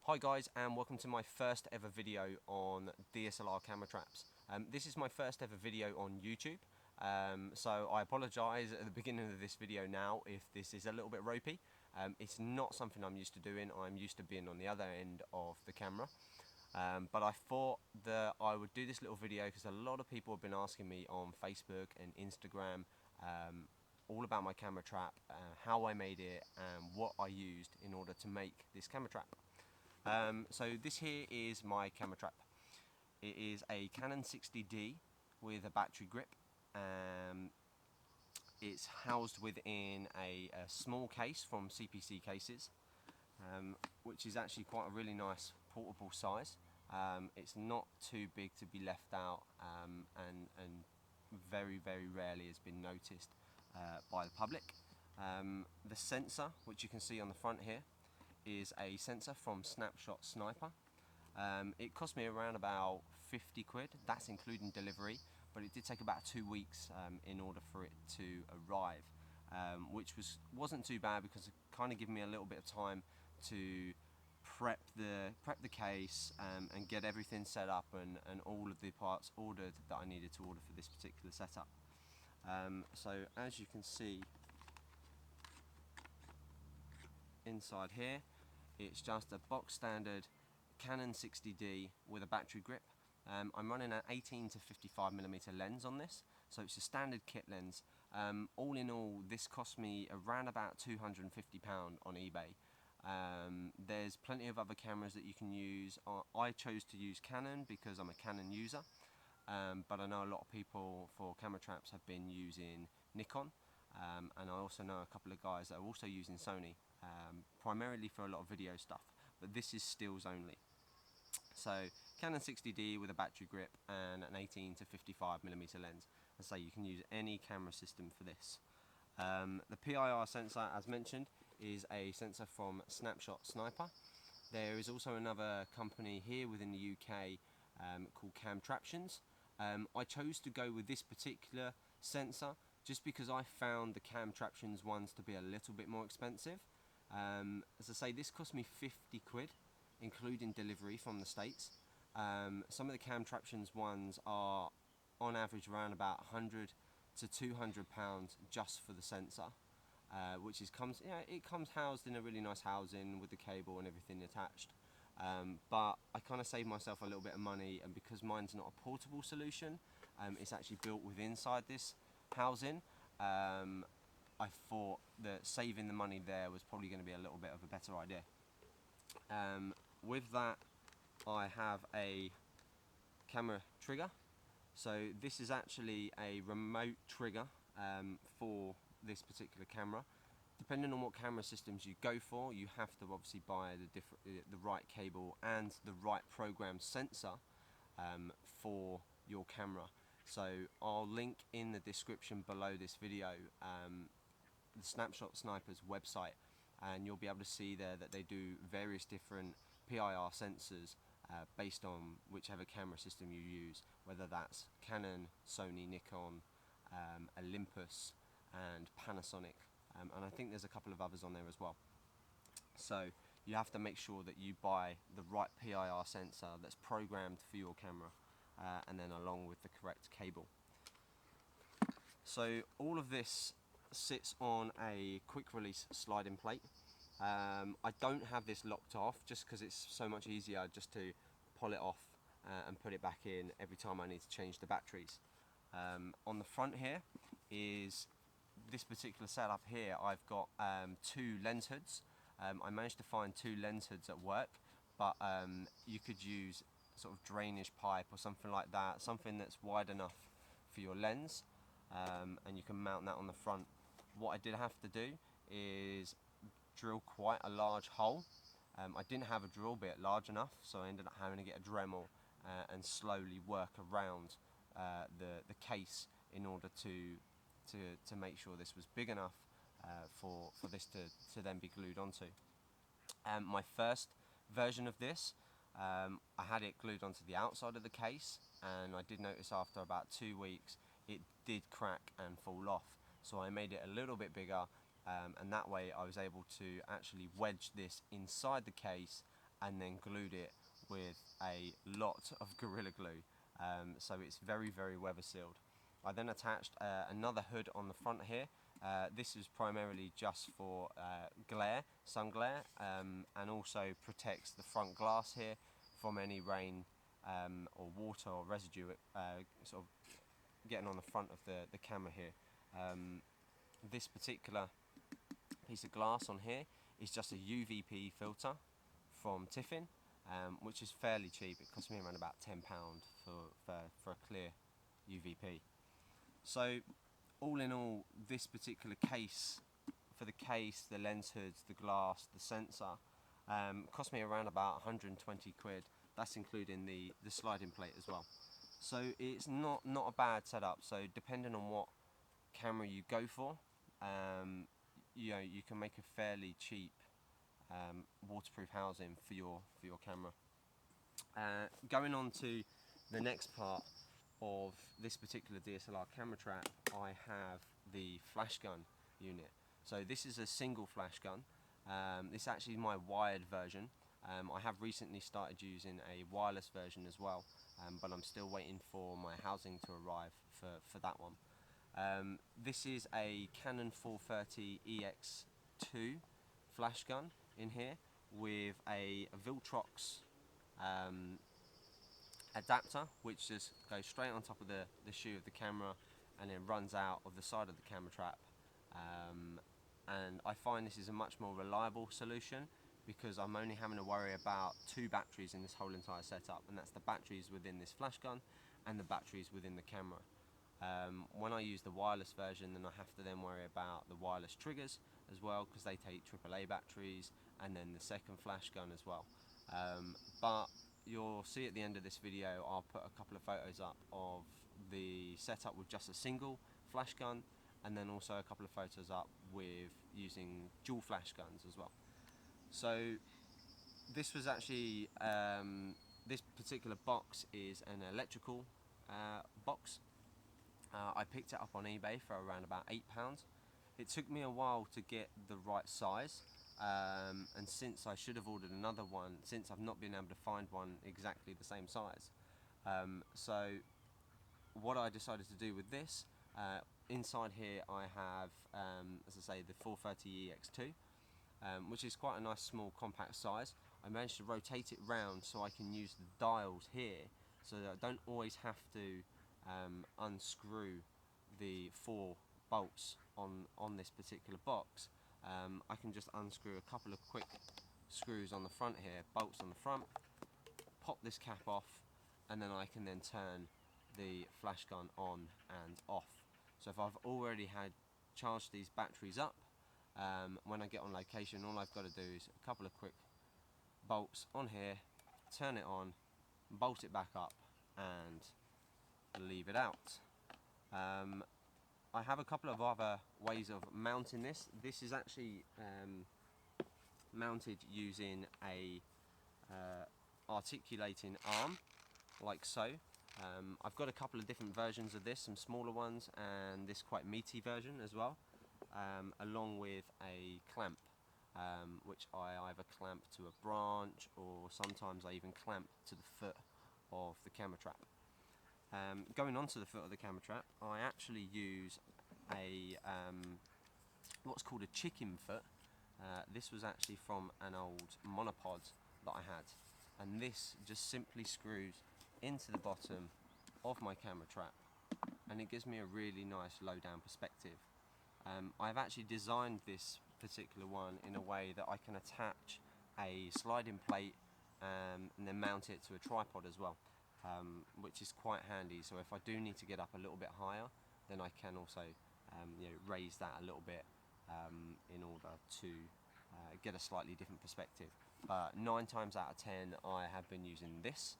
Hi guys, and welcome to my first ever video on DSLR camera traps. This is my first ever video on YouTube, so I apologise at the beginning of this video now if this is a little bit ropey. It's not something I'm used to doing. I'm used to being on the other end of the camera, but I thought that I would do this little video because a lot of people have been asking me on Facebook and Instagram all about my camera trap, how I made it and what I used in order to make this camera trap. So this here is my camera trap. It is a Canon 60D with a battery grip. It's housed within a small case from CPC cases, which is actually quite a really nice portable size. It's not too big to be left out, and very rarely has been noticed by the public. The sensor, which you can see on the front here, is a sensor from Snapshot Sniper. It cost me around about 50 quid, that's including delivery, but it did take about 2 weeks in order for it to arrive, which wasn't too bad because it kind of gave me a little bit of time to prep the case and get everything set up and all of the parts ordered that I needed to order for this particular setup. So as you can see inside here, it's just a box standard Canon 60D with a battery grip. I'm running an 18 to 55mm lens on this, so it's a standard kit lens. All in all, this cost me around about £250 on eBay. There's plenty of other cameras that you can use. I chose to use Canon because I'm a Canon user, but I know a lot of people for camera traps have been using Nikon, and I also know a couple of guys that are also using Sony, primarily for a lot of video stuff, but this is stills only. So Canon 60D with a battery grip and an 18 to 55mm lens. As I say, you can use any camera system for this. The PIR sensor, as mentioned, is a sensor from Snapshot Sniper. There is also another company here within the UK called Camtraptions. I chose to go with this particular sensor just because I found the Camtraptions ones to be a little bit more expensive. As I say, this cost me 50 quid, including delivery from the States. Some of the Camtraptions ones are on average around about 100 to 200 pounds just for the sensor, which comes housed in a really nice housing with the cable and everything attached. But I kind of saved myself a little bit of money, and because mine's not a portable solution, it's actually built within inside this housing. I thought that saving the money there was probably going to be a little bit of a better idea. With that, I have a camera trigger. So this is actually a remote trigger for this particular camera. Depending on what camera systems you go for, you have to obviously buy the right cable and the right program sensor for your camera. So I'll link in the description below this video the Snapshot Sniper's website, and you'll be able to see there that they do various different PIR sensors based on whichever camera system you use, whether that's Canon, Sony, Nikon, Olympus and Panasonic, and I think there's a couple of others on there as well. So you have to make sure that you buy the right PIR sensor that's programmed for your camera, and then along with the correct cable. So all of this sits on a quick release sliding plate. I don't have this locked off just because it's so much easier just to pull it off and put it back in every time I need to change the batteries. On the front here is this particular setup here. I've got 2 lens hoods. I managed to find 2 lens hoods at work, but you could use sort of drainage pipe or something like that, something that's wide enough for your lens, and you can mount that on the front. What I did have to do is drill quite a large hole. I didn't have a drill bit large enough, so I ended up having to get a Dremel and slowly work around the case in order to make sure this was big enough for this to then be glued onto. My first version of this, I had it glued onto the outside of the case, and I did notice after about 2 weeks it did crack and fall off. So I made it a little bit bigger, and that way I was able to actually wedge this inside the case and then glued it with a lot of Gorilla Glue, so it's very, very weather sealed. I then attached another hood on the front here. This is primarily just for glare, sun glare, and also protects the front glass here from any rain or water or residue sort of getting on the front of the camera here. This particular piece of glass on here is just a UVP filter from Tiffin, which is fairly cheap. It cost me around about £10 for a clear UVP. So all in all, this particular case, for the case, the lens hoods, the glass, the sensor, cost me around about 120 quid. That's including the sliding plate as well. So it's not a bad setup. So depending on what camera you go for, you know, you can make a fairly cheap waterproof housing for your camera. Going on to the next part of this particular DSLR camera trap, I have the flash gun unit. So this is a single flash gun. This is actually my wired version. I have recently started using a wireless version as well, but I'm still waiting for my housing to arrive for that one. This is a Canon 430 EX2 flash gun in here with a Viltrox adapter, which just goes straight on top of the shoe of the camera and then runs out of the side of the camera trap. And I find this is a much more reliable solution because I'm only having to worry about 2 batteries in this whole entire setup, and that's the batteries within this flash gun and the batteries within the camera. When I use the wireless version, then I have to then worry about the wireless triggers as well, because they take AAA batteries, and then the second flash gun as well. But you'll see at the end of this video, I'll put a couple of photos up of the setup with just a single flash gun, and then also a couple of photos up with using dual flash guns as well. So this was actually, this particular box is an electrical box. I picked it up on eBay for around about £8. It took me a while to get the right size, and since I should have ordered another one, since I've not been able to find one exactly the same size. So what I decided to do with this, inside here I have, as I say, the 430 EX2, which is quite a nice small compact size. I managed to rotate it round so I can use the dials here, so that I don't always have to unscrew the 4 bolts on this particular box. I can just unscrew a couple of quick screws on the front here, bolts on the front, pop this cap off, and then I can then turn the flash gun on and off. So if I've already had charged these batteries up, when I get on location, all I've got to do is a couple of quick bolts on here, turn it on, bolt it back up, and leave it out. I have a couple of other ways of mounting this. This is actually mounted using a articulating arm, like so. I've got a couple of different versions of this, some smaller ones and this quite meaty version as well, along with a clamp, which I either clamp to a branch, or sometimes I even clamp to the foot of the camera trap. Going on to the foot of the camera trap, I actually use a what's called a chicken foot. This was actually from an old monopod that I had, and this just simply screws into the bottom of my camera trap, and it gives me a really nice low down perspective. I've actually designed this particular one in a way that I can attach a sliding plate and then mount it to a tripod as well, which is quite handy. So if I do need to get up a little bit higher, then I can also you know, raise that a little bit in order to get a slightly different perspective. But 9 times out of 10 I have been using this,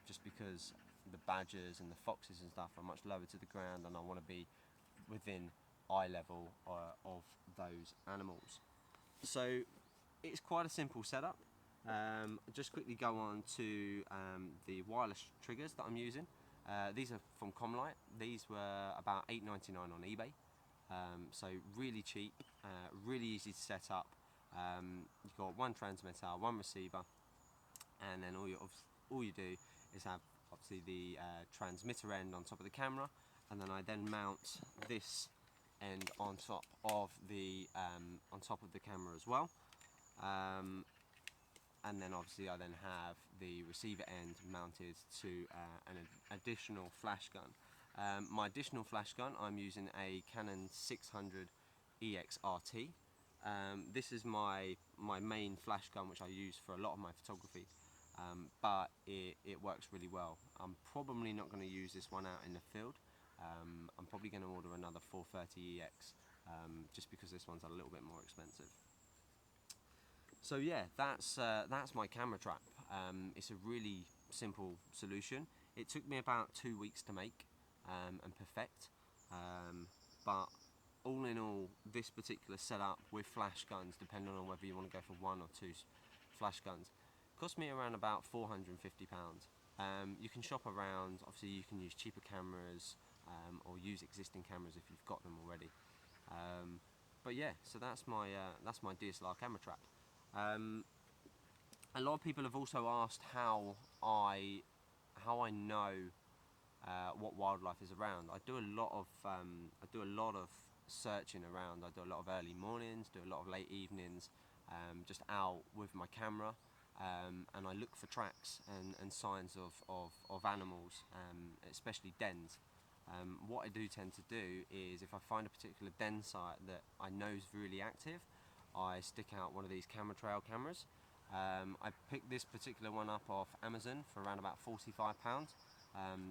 just because the badgers and the foxes and stuff are much lower to the ground, and I want to be within eye level of those animals. So it's quite a simple setup. Just quickly go on to the wireless triggers that I'm using. These are from Comlight. These were about $8.99 on eBay. So really cheap, really easy to set up. You've got one transmitter, one receiver, and then all you do is have obviously the transmitter end on top of the camera, and then I then mount this end on top of the camera as well. And then obviously I then have the receiver end mounted to an additional flash gun. My additional flash gun, I'm using a Canon 600 EXRT. This is my main flash gun, which I use for a lot of my photography, but it works really well. I'm probably not going to use this one out in the field. I'm probably going to order another 430 EX, just because this one's a little bit more expensive. So yeah, that's my camera trap. It's a really simple solution. It took me about 2 weeks to make and perfect, but all in all, this particular setup with flash guns, depending on whether you want to go for 1 or 2 flash guns, cost me around about £450. You can shop around. Obviously you can use cheaper cameras, or use existing cameras if you've got them already. But yeah, so that's my DSLR camera trap. A lot of people have also asked how I know what wildlife is around. I do a lot of searching around. I do a lot of early mornings, do a lot of late evenings, just out with my camera, and I look for tracks and signs of animals, especially dens. What I do tend to do is, if I find a particular den site that I know is really active, I stick out one of these camera trail cameras. I picked this particular one up off Amazon for around about £45.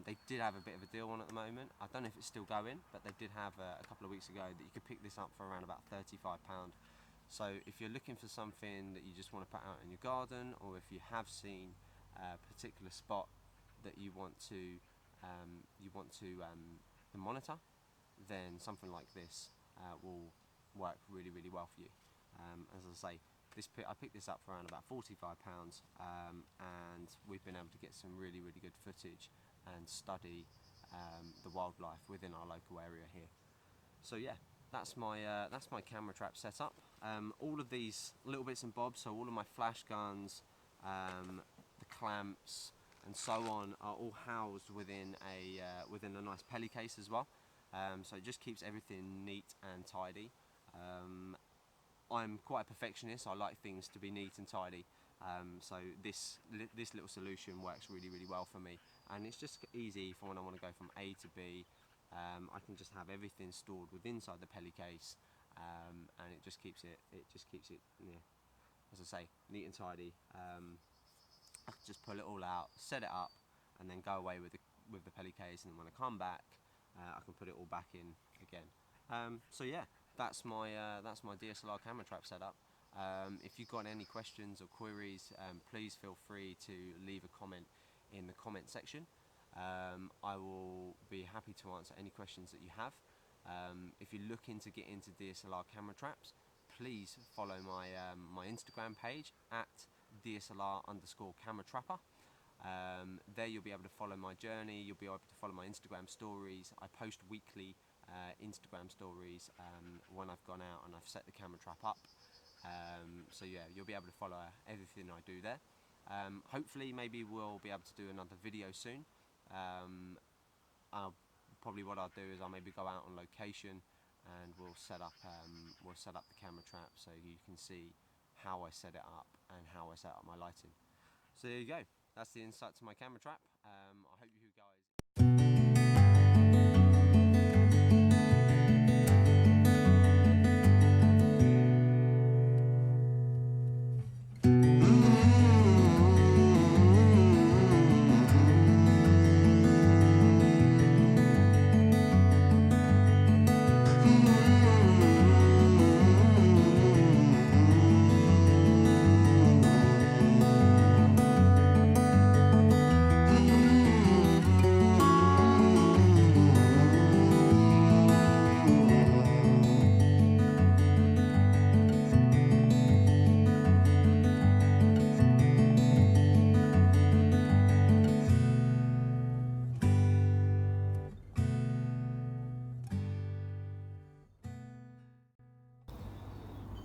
They did have a bit of a deal on at the moment. I don't know if it's still going, but they did have a couple of weeks ago that you could pick this up for around about £35. So if you're looking for something that you just want to put out in your garden, or if you have seen a particular spot that you want to monitor, then something like this will work really, really well for you. As I say, I picked this up for around about £45, and we've been able to get some really, really good footage and study the wildlife within our local area here. So yeah, that's my camera trap setup. All of these little bits and bobs, so all of my flash guns, the clamps, and so on, are all housed within a nice pelly case as well. So it just keeps everything neat and tidy. I'm quite a perfectionist. I like things to be neat and tidy. So this little solution works really, really well for me, and it's just easy for when I want to go from A to B. I can just have everything stored within inside the pelly case, and it just keeps it, yeah, as I say, neat and tidy. I can just pull it all out, set it up, and then go away with the pelly case, and then when I come back, I can put it all back in again. So yeah, that's my DSLR camera trap setup. If you've got any questions or queries, please feel free to leave a comment in the comment section. I will be happy to answer any questions that you have. If you're looking to get into DSLR camera traps, please follow my Instagram page at DSLR_camera trapper. There you'll be able to follow my journey. You'll be able to follow my Instagram stories. I post weekly Instagram stories when I've gone out and I've set the camera trap up. So yeah, you'll be able to follow everything I do there. Hopefully maybe we'll be able to do another video soon. Probably what I'll do is I'll maybe go out on location, and we'll set up the camera trap so you can see how I set it up and how I set up my lighting. So there you go, that's the insight to my camera trap. I hope you guys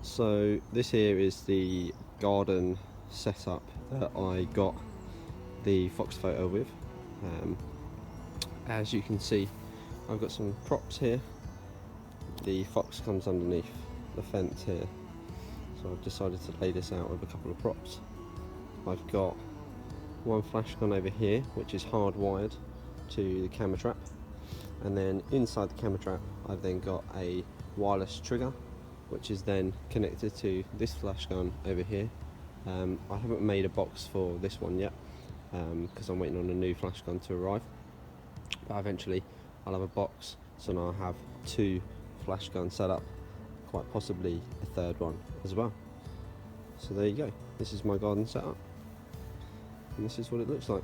So this here is the garden setup that I got the Fox photo with. As you can see, I've got some props here. The Fox comes underneath the fence here, so I've decided to lay this out with a couple of props. I've got one flash gun over here which is hardwired to the camera trap, and then inside the camera trap I've then got a wireless trigger which is then connected to this flash gun over here. I haven't made a box for this one yet because I'm waiting on a new flash gun to arrive, but eventually I'll have a box, so now I have two flash guns set up, quite possibly a third one as well. So there you go, this is my garden setup and this is what it looks like.